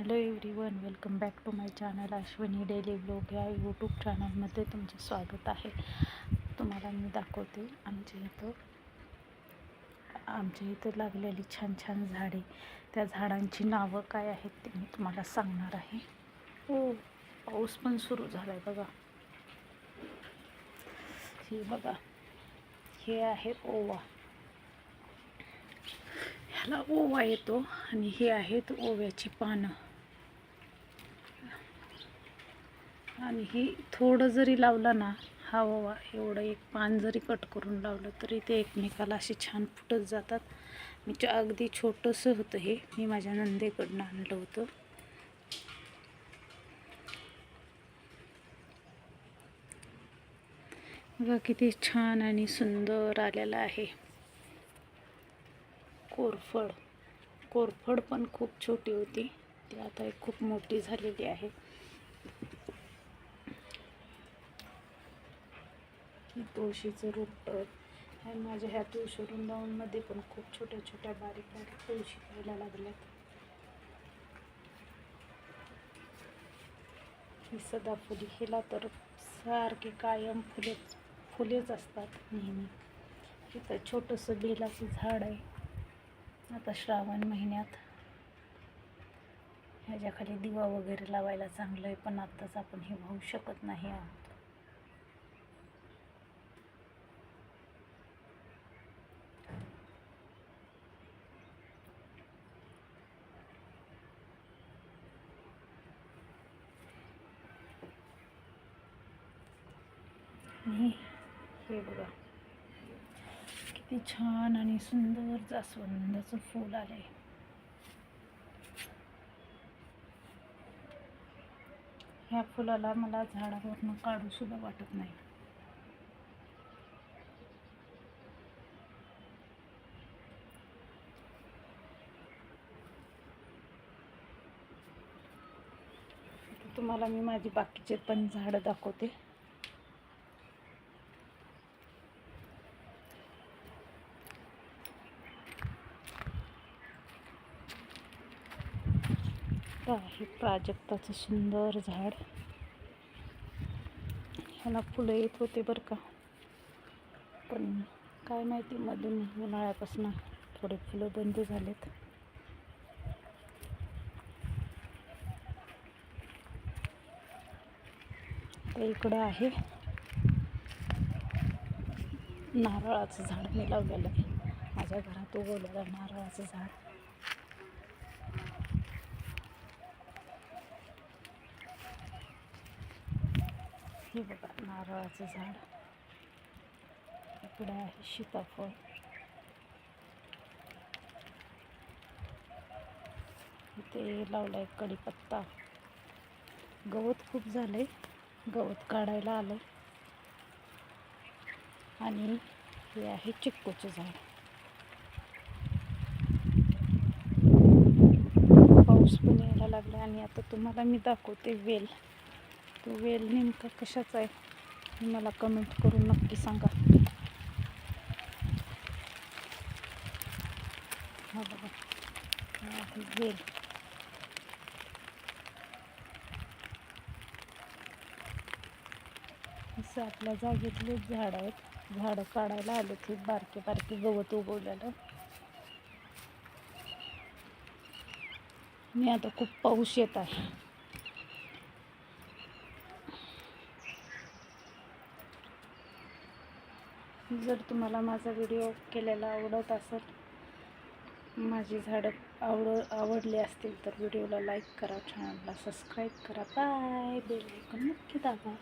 Hello everyone, welcome back to my channel Ashwini daily blog या YouTube चॅनलमध्ये तुमचे स्वागत आहे. तुम्हाला मी दाखवते आमच्या इथं लागलेली छान छान झाडे. त्या झाडांची नावं काय आहेत ते मी तुम्हाला सांगणार आहे. हो, पाऊस पण सुरू झाला आहे बघा. हे बघा, हे आहे ओवा. ह्याला ओवा येतो आणि हे आहेत ओव्याची पानं. आणि ही थोडं जरी लावलं ना, हा ओवा एवढं एक पान जरी कट करून लावलं तरी ते एकमेकाला असे छान फुटत जातात. म्हणजे अगदी छोटंसं होतं हे. मी माझ्या नंदेकडनं आणलं होतं. बघा किती छान आणि सुंदर आलेलं आहे. कोरफड पण खूप छोटी होती, ती आता खूप मोठी झालेली आहे. तुळशीचं रोपट आहे. माझ्या ह्या तुळशी वृंदावनमध्ये पण खूप छोट्या छोट्या बारीक बारीक तुळशी यायला लागल्यात. ही सदाफुली, हिला तर सारखे कायम फुलेच असतात नेहमी. इथं छोटंसं बेलाचं झाड आहे. आता श्रावण महिन्यात ह्याच्याखाली दिवा वगैरे लावायला चांगलं आहे, पण आत्ताच आपण हे वाहू शकत नाही आहोत. हे बघा किती छान आणि सुंदर जास्वंदाचं फूल आलंय. ह्या फुलाला मला झाडावरनं काढू सुद्धा वाटत नाही. तुम्हाला मी माझी बाकीचे पण झाडं दाखवते. हे प्राजक्ताचं सुंदर झाड. ह्याला फुलं येत होते बरं का, पण काय माहिती मधून उन्हाळ्यापासून थोडे फुलं बंद झालेत. तर इकडं आहे नारळाचं झाड मी लावलेलं आहे. माझ्या घरात उगवलेलं नारळाचं झाड. हे बघा नारळाचं झाड. इकडे आहे सीताफळ. इथे लावलाय कढीपत्ता. गवत खूप झालंय, गवत काढायला आलंय. आणि हे आहे चिक्कूचं झाड. पाऊस पण यायला लागला. आणि आता तुम्हाला मी दाखवते वेल. तो वेल नेमका कशाचा आहे मला कमेंट करून नक्की सांगा. हा बघा, हा आहे वेल. असं आपल्या जागेतलेच झाड आहेत. झाडं काढायला आले ते बारके बारके गवत उगवलेलं. आणि आता खूप पाऊस येत आहे. जर तुम्हाला माझा व्हिडिओ केलेला आवडत असेल, माझी झाडं आवडली असतील तर व्हिडिओला लाईक करा, चॅनलला सबस्क्राईब करा. बाय. बेल आयकॉन नक्की दाबा.